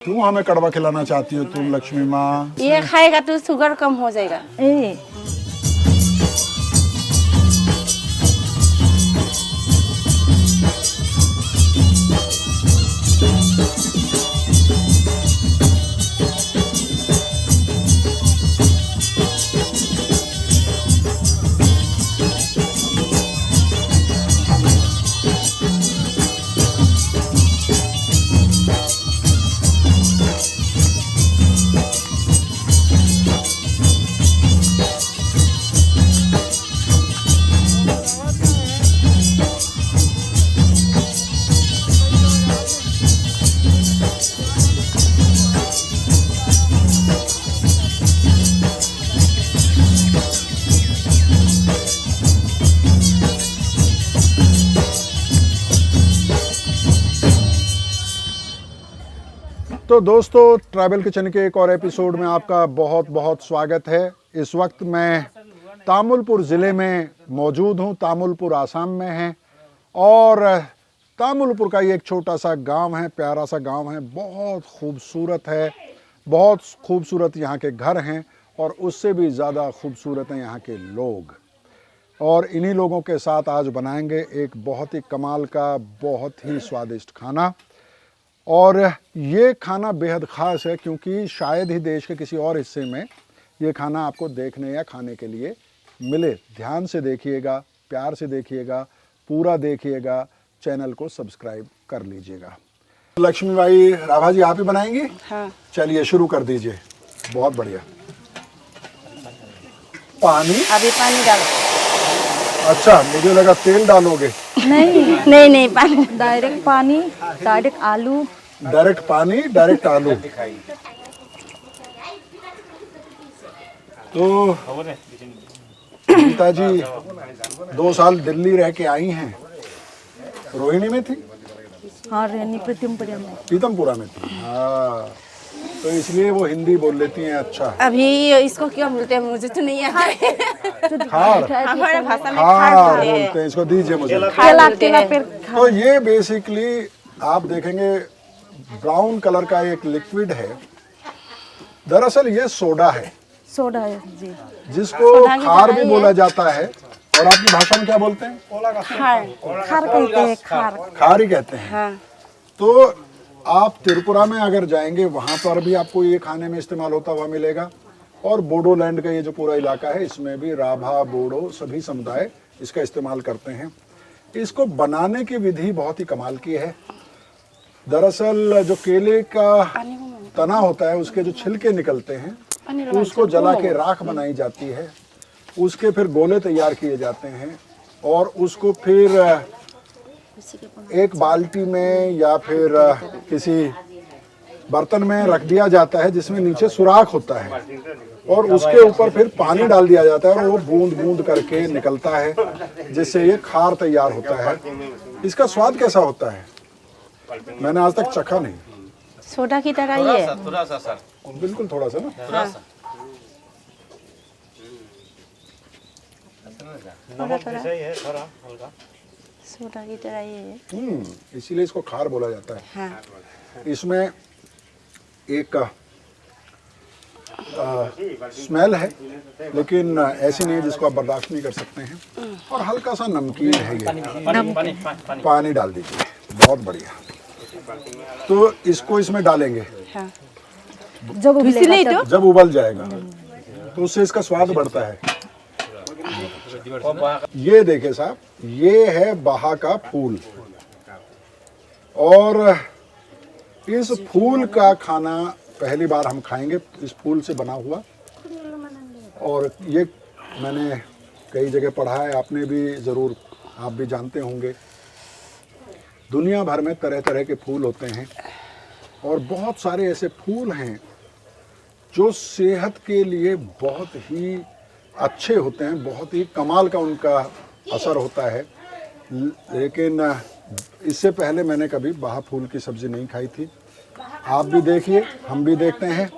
क्यों हमें कड़वा खिलाना चाहती हो तुम लक्ष्मी माँ? ये खाएगा तो शुगर कम हो जाएगा। तो दोस्तों, ट्रैवल किचन के एक और एपिसोड में आपका बहुत बहुत स्वागत है। इस वक्त मैं तामुलपुर ज़िले में मौजूद हूँ। तामुलपुर आसाम में है और तामुलपुर का ये एक छोटा सा गांव है, प्यारा सा गांव है, बहुत खूबसूरत है। बहुत खूबसूरत यहाँ के घर हैं और उससे भी ज़्यादा खूबसूरत हैं यहाँ के लोग। और इन्हीं लोगों के साथ आज बनाएंगे एक बहुत ही कमाल का, बहुत ही स्वादिष्ट खाना। और ये खाना बेहद ख़ास है क्योंकि शायद ही देश के किसी और हिस्से में ये खाना आपको देखने या खाने के लिए मिले। ध्यान से देखिएगा, प्यार से देखिएगा, पूरा देखिएगा, चैनल को सब्सक्राइब कर लीजिएगा। लक्ष्मी बाई राभा जी आप ही बनाएंगी? हाँ। चलिए शुरू कर दीजिए। बहुत बढ़िया। पानी? अभी पानी डालो। अच्छा, मुझे लगा तेल डालोगे। नहीं पानी। डायरेक्ट पानी, डायरेक्ट आलू। डायरेक्ट पानी, डायरेक्ट आलू। तो गीता जी 2 साल दिल्ली रह के आई हैं। रोहिणी में थी? हाँ, रहनी प्रीतमपुरा में। पीतमपुरा में थी। हाँ, तो इसलिए वो हिंदी बोल लेती हैं। अच्छा, अभी इसको क्या बोलते हैं मुझे तो नहीं आता है। खार। हमारे भाषा में खार खार बोलते हैं इसको। दीजिए मुझे। केला केला पेड़। तो ये बेसिकली आप देखेंगे ब्राउन कलर का एक लिक्विड है। दरअसल ये सोडा है, सोडा है जी। जिसको खार भी बोला जाता है। और आपकी भाषा में क्या बोलते हैं? खार। खार कहते हैं, खार। खार ही कहते हैं। हाँ। तो आप त्रिपुरा में अगर जाएंगे वहाँ पर भी आपको ये खाने में इस्तेमाल होता हुआ मिलेगा। और बोडोलैंड का ये जो पूरा इलाका है, इसमें भी राभा, बोडो सभी समुदाय इसका इस्तेमाल करते हैं। इसको बनाने की विधि बहुत ही कमाल की है। दरअसल जो केले का तना होता है, उसके जो छिलके निकलते हैं, उसको जला के राख बनाई जाती है। उसके फिर गोले तैयार किए जाते हैं और उसको फिर एक बाल्टी में या फिर किसी बर्तन में रख दिया जाता है जिसमें नीचे सुराख होता है। और उसके ऊपर फिर पानी डाल दिया जाता है और वो बूंद बूंद करके निकलता है, जिससे ये खार तैयार होता है। इसका स्वाद कैसा होता है मैंने आज तक चखा नहीं। सोडा की तरह ही है। थोड़ा सा सर, बिल्कुल थोड़ा सा ना। थोड़ा सा थोड़ा सोडा की तरह ही है। इसीलिए इसको खार बोला जाता है। हाँ। इसमें एक स्मेल है, लेकिन ऐसी नहीं है जिसको आप बर्दाश्त नहीं कर सकते हैं। और हल्का सा नमकीन है ये। पानी डाल दीजिए। बहुत बढ़िया। तो इसको इसमें डालेंगे। हाँ। जब उबल जाएगा तो उससे इसका स्वाद बढ़ता है। ये देखिए साहब, ये है बहा का फूल। और इस फूल का खाना पहली बार हम खाएंगे, इस फूल से बना हुआ। और ये मैंने कई जगह पढ़ा है, आपने भी ज़रूर, आप भी जानते होंगे। दुनिया भर में तरह तरह के फूल होते हैं और बहुत सारे ऐसे फूल हैं जो सेहत के लिए बहुत ही अच्छे होते हैं, बहुत ही कमाल का उनका असर होता है। लेकिन इससे पहले मैंने कभी बहा फूल की सब्ज़ी नहीं खाई थी। आप भी देखिए, हम भी देखते हैं।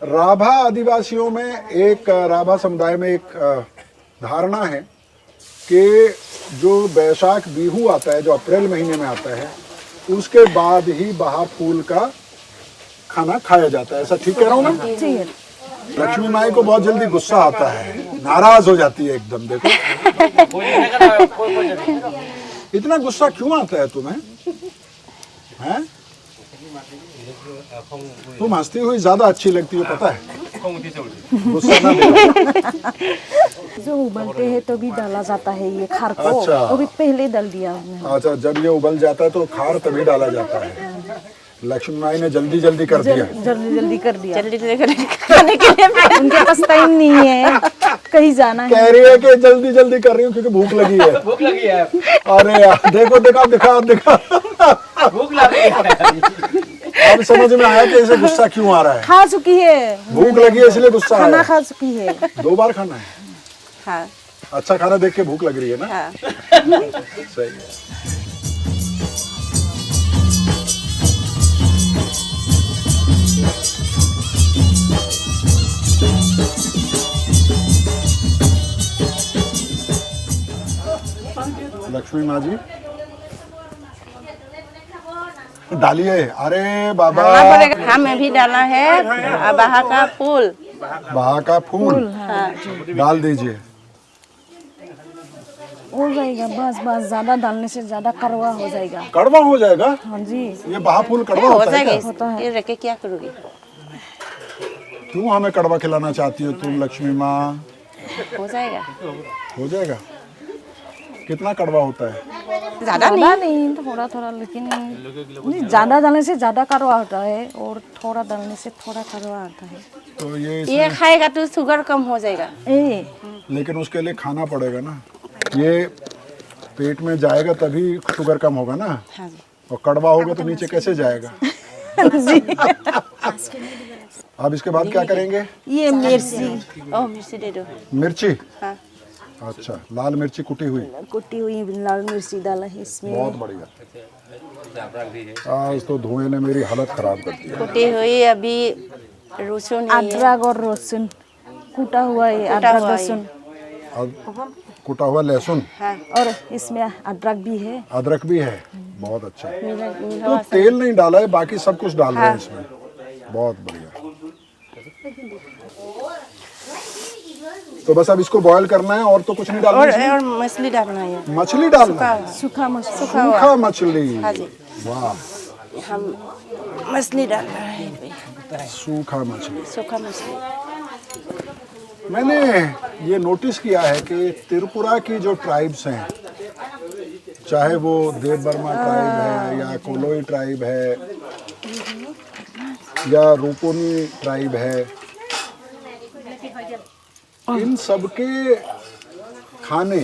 राभा आदिवासियों में एक, राभा समुदाय में एक धारणा है कि जो बैसाख बिहू आता है, जो अप्रैल महीने में आता है, उसके बाद ही बहा फूल का खाना खाया जाता है, ऐसा ठीक कह रहा हूँ मैं? जी है। लक्ष्मी माई को बहुत जल्दी गुस्सा आता है, नाराज हो जाती है एकदम। देखो इतना गुस्सा क्यों आता है तुम्हें? हैं? तुम हंसती हुई ज्यादा अच्छी लगती हो, पता है? गुस्सा ना दे। जो उबलते हैं तो भी डाला जाता है ये खार को। अच्छा। वो भी पहले डाल दिया हमने। अच्छा, जब ये उबल जाता है तो खार तभी डाला जाता है। लक्ष्मी माई ने जल्दी जल्दी कर दिया। जल्दी जल्दी कर दिया। जल्दी जल्दी खाने के लिए उनके पास टाइम नहीं है, कहीं जाना है। कह रही है कि जल्दी जल्दी कर रही हूँ क्योंकि भूख लगी है। भूख लगी है, अरे यार देखो, दिखा दिखा दिखा। भूख लगी है। अब समझ में आया कि इसे गुस्सा क्यों आ रहा है। खा चुकी है, भूख लगी है इसलिए गुस्सा आ खाना रहा खा चुकी है। है। 2 बार खाना है। हाँ अच्छा खाना देख के भूख लग रही है ना? हाँ। सही है। लक्ष्मी माँ जी डालिए। अरे बाबा, डालना पड़ेगा, हमें भी डालना है। बाहा का फूल, बहा का फूल हाँ डाल दीजिए। हो जाएगा, बस बस, ज्यादा डालने से ज्यादा कड़वा हो जाएगा। कड़वा हो जाएगा? हाँ जी। ये बहा फूल कड़वा हो होता है क्या? जाएगा। ये रख के क्या करोगी? क्यों हमें कड़वा खिलाना चाहती हो तुम लक्ष्मी माँ? हो जाएगा। हो जाएगा। कितना कड़वा होता है? ज्यादा नहीं। ज्यादा नहीं, थोड़ा थोड़ा, लेकिन नहीं, ज्यादा डालने से ज्यादा कड़वा होता है और थोड़ा डालने से थोड़ा कड़वा आता है। तो ये ये खाएगा तो शुगर कम हो जाएगा। ए, लेकिन उसके लिए खाना पड़ेगा ना। ये पेट में जाएगा तभी शुगर कम होगा ना। हाँ जी। और कड़वा होगा तो नीचे कैसे जाएगा? अब इसके बाद क्या करेंगे? ये मिर्ची ओह मिर्ची दे दो। मिर्ची? हाँ अच्छा, लाल मिर्ची कुटी हुई। कुटी हुई लाल मिर्ची डाला है इसमें। बहुत बढ़िया। आज तो धुएं ने मेरी हालत खराब कर दी। कुटी हुई अभी लहसुन है ये। अदरक और लहसुन कूटा हुआ है, कूटा अदरक हुआ है। लहसुन, कुटा हुआ लहसुन, हाँ और इसमें अदरक भी है। अदरक भी है। बहुत अच्छा। मिला तो तेल नहीं डाला है, बाकी सब कुछ डाल रहे हैं इसमें। बहुत बढ़िया। तो बस अब इसको बॉईल करना है और तो कुछ नहीं डालना है इसमें? और मछली डालना है। मछली डालना है? सूखा मछली। सूखा मछली। हाँ जी। वाह, हम मछली डालना है। सूखा मछली। सूखा मछली। मैंने ये नोटिस किया है कि त्रिपुरा की जो ट्राइब्स हैं, चाहे वो देव बर्मा ट्राइब है या कोलोई ट्राइब है या रूपोनी ट्राइब है, इन सबके खाने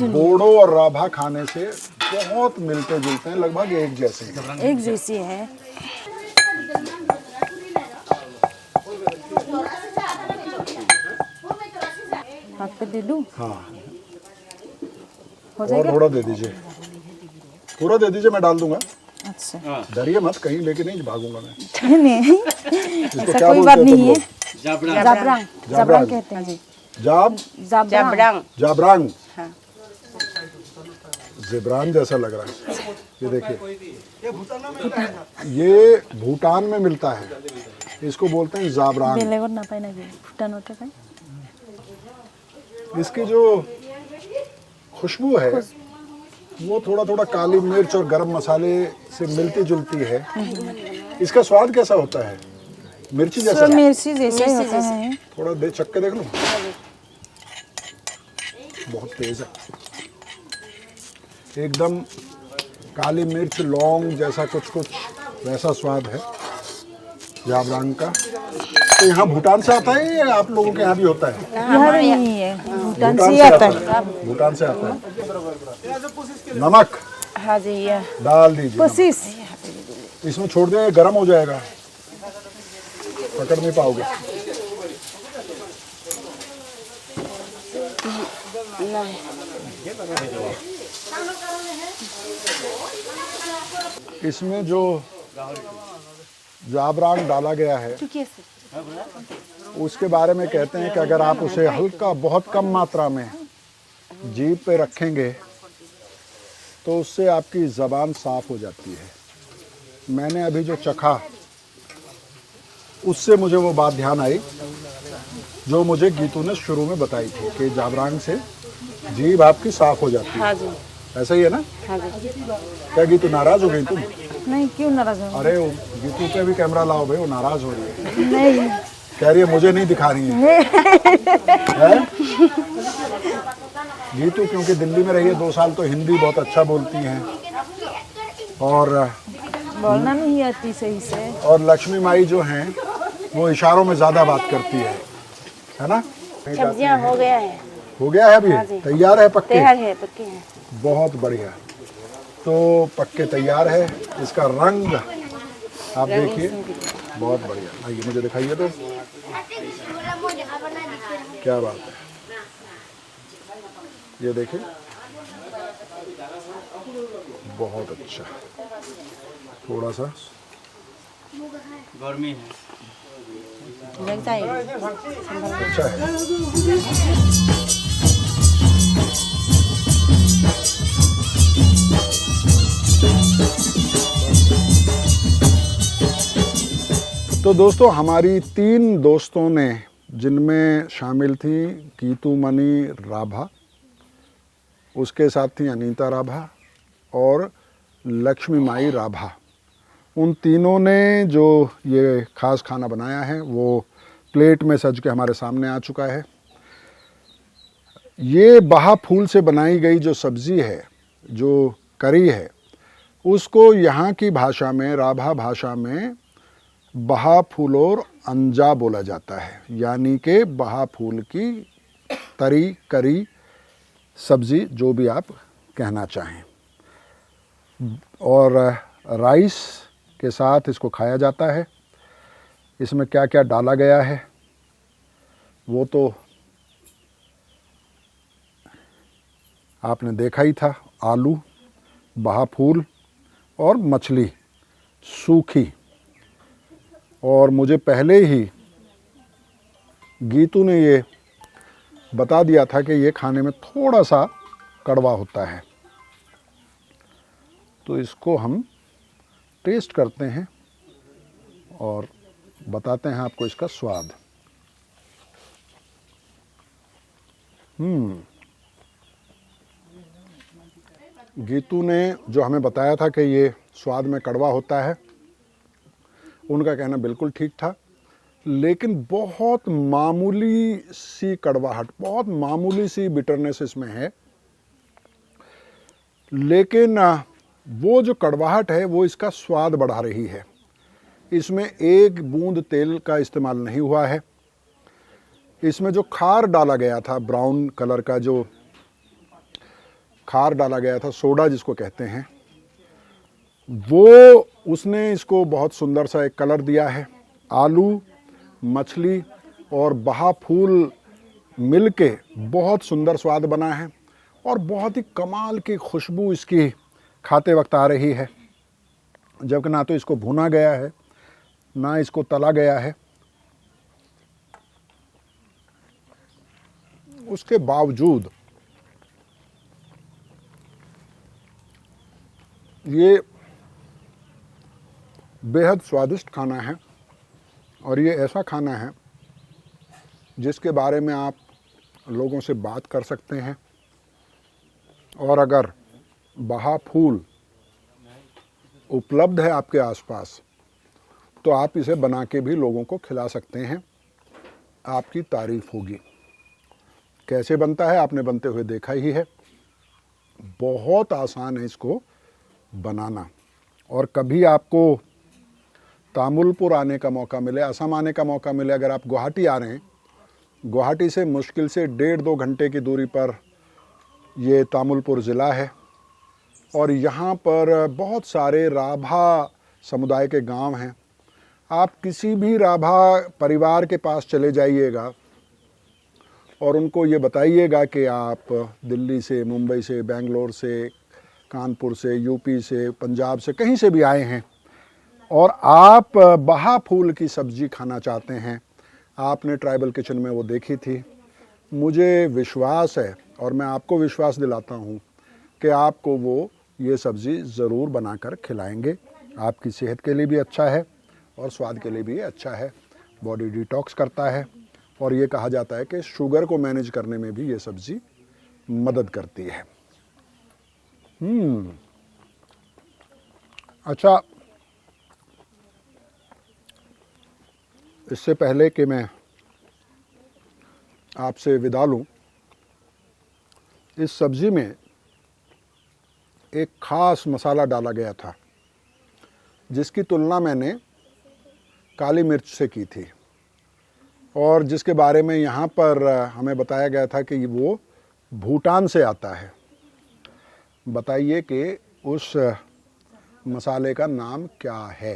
बोडो और राभा खाने से बहुत मिलते जुलते हैं, लगभग एक जैसे हैं। एक जैसी है। हाथ पे दे दूं? हाँ, हो और जाएगा। थोड़ा दे दीजिए। पूरा दे दीजिए, मैं डाल दूंगा। अच्छा, डरिए मत, कहीं लेके नहीं भागूंगा मैं। नहीं, इसको ऐसा क्या कोई बोलते बात हो नहीं तुम है। लोग? जाबरांग, जाबरांग। जाबरांग कहते हैं जी। जाब जाबरांग। जाबरांग। हाँ ज़ेब्रान जैसा लग रहा है। ये देखिए, ये भूटान में मिलता है, इसको बोलते हैं जाबरांग। बेलेगोर ना पाए ना भूटान होता है। इसकी जो खुशबू है वो थोड़ा थोड़ा काली मिर्च और गरम मसाले से मिलती जुलती है। इसका स्वाद कैसा होता है? मिर्ची जैसा? तो मिर्ची जैसे ही होता है। थोड़ा दे चख के देख लो। बहुत तेज है, एकदम काली मिर्च लौंग जैसा कुछ कुछ वैसा स्वाद है जाबरांग का। तो यहाँ भूटान से आता है या आप लोगों के यहाँ भी होता है? यहाँ भी नहीं है, भूटान से भूटान ही से आता आता है। है। भूटान से आता है। नमक हाँ जी। ये डाल दीजिए। पसीस इसमें छोड़ दें, गर्म हो जाएगा, पकड़ नहीं पाओगे। नहीं। इसमें जो जाबरांग डाला गया है उसके बारे में कहते हैं कि अगर आप उसे हल्का बहुत कम मात्रा में जीभ पे रखेंगे तो उससे आपकी ज़बान साफ हो जाती है। मैंने अभी जो चखा उससे मुझे वो बात ध्यान आई जो मुझे गीतू ने शुरू में बताई थी कि जाबरांग से जीभ आपकी साफ हो जाती है। हाँ जी, ऐसा ही है ना? हाँ जी। क्या गीतू नाराज हो गई तुम? नहीं, क्यों नाराज हो? अरे वो गीतू पे भी कैमरा लाओ भाई, वो नाराज हो रही है। नहीं, कह रही है मुझे नहीं दिखा रही है? गीतू क्योंकि दिल्ली में रही है 2 साल तो हिंदी बहुत अच्छा बोलती हैं और बोलना नहीं आती सही से। और लक्ष्मी माई जो हैं वो इशारों में ज़्यादा बात करती है ना? सब्जियां हो गया है, हो गया है अभी? तैयार है पक्के? तैयार है, पक्के हैं। बहुत बढ़िया। तो पक्के तैयार है। इसका रंग आप देखिए, बहुत बढ़िया। आइए मुझे दिखाइए तो, क्या बात है। ये देखिए, बहुत अच्छा। थोड़ा सा गर्मी है। लग जाएगा। अच्छा है। तो दोस्तों, हमारी 3 दोस्तों ने, जिनमें शामिल थी गीतू मनी राभा, उसके साथ थी अनीता राभा और लक्ष्मी माई राभा, उन तीनों ने जो ये ख़ास खाना बनाया है वो प्लेट में सज के हमारे सामने आ चुका है। ये बहा फूल से बनाई गई जो सब्ज़ी है, जो करी है, उसको यहाँ की भाषा में, राभा भाषा में बहा फूल और अंजा बोला जाता है, यानी कि बहा फूल की तरी, करी, सब्ज़ी, जो भी आप कहना चाहें। और राइस के साथ इसको खाया जाता है। इसमें क्या क्या डाला गया है वो तो आपने देखा ही था। आलू, बहा फूल और मछली सूखी। और मुझे पहले ही गीतू ने ये बता दिया था कि ये खाने में थोड़ा सा कड़वा होता है, तो इसको हम टेस्ट करते हैं और बताते हैं आपको इसका स्वाद। गीतू ने जो हमें बताया था कि ये स्वाद में कड़वा होता है, उनका कहना बिल्कुल ठीक था, लेकिन बहुत मामूली सी कड़वाहट, बहुत मामूली सी बिटरनेस इसमें है। लेकिन वो जो कड़वाहट है वो इसका स्वाद बढ़ा रही है। इसमें एक बूंद तेल का इस्तेमाल नहीं हुआ है। इसमें जो खार डाला गया था, ब्राउन कलर का जो खार डाला गया था, सोडा जिसको कहते हैं, वो उसने इसको बहुत सुंदर सा एक कलर दिया है। आलू, मछली और बहा फूल मिलके बहुत सुंदर स्वाद बना है और बहुत ही कमाल की खुशबू इसकी खाते वक्त आ रही है, जबकि ना तो इसको भुना गया है ना इसको तला गया है। उसके बावजूद ये बेहद स्वादिष्ट खाना है और ये ऐसा खाना है जिसके बारे में आप लोगों से बात कर सकते हैं। और अगर बहा फूल उपलब्ध है आपके आसपास तो आप इसे बना के भी लोगों को खिला सकते हैं, आपकी तारीफ होगी। कैसे बनता है आपने बनते हुए देखा ही है। बहुत आसान है इसको बनाना। और कभी आपको तामुलपुर आने का मौका मिले, असम आने का मौका मिले, अगर आप गुवाहाटी आ रहे हैं, गुवाहाटी से मुश्किल से 1.5-2 घंटे की दूरी पर ये तामुलपुर ज़िला है और यहाँ पर बहुत सारे राभा समुदाय के गांव हैं। आप किसी भी राभा परिवार के पास चले जाइएगा और उनको ये बताइएगा कि आप दिल्ली से, मुंबई से, बेंगलोर से, कानपुर से, यूपी से, पंजाब से, कहीं से भी आए हैं और आप बहा फूल की सब्ज़ी खाना चाहते हैं। आपने ट्राइबल किचन में वो देखी थी। मुझे विश्वास है और मैं आपको विश्वास दिलाता हूँ कि आपको वो ये सब्ज़ी ज़रूर बनाकर खिलाएंगे। आपकी सेहत के लिए भी अच्छा है और स्वाद के लिए भी अच्छा है। बॉडी डिटॉक्स करता है और ये कहा जाता है कि शुगर को मैनेज करने में भी ये सब्ज़ी मदद करती है। अच्छा, इससे पहले कि मैं आपसे विदा लूं, इस सब्ज़ी में एक ख़ास मसाला डाला गया था जिसकी तुलना मैंने काली मिर्च से की थी और जिसके बारे में यहाँ पर हमें बताया गया था कि वो भूटान से आता है। बताइए कि उस मसाले का नाम क्या है?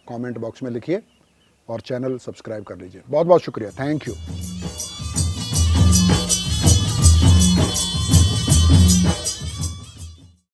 कमेंट बॉक्स में लिखिए और चैनल सब्सक्राइब कर लीजिए। बहुत बहुत शुक्रिया, थैंक यू।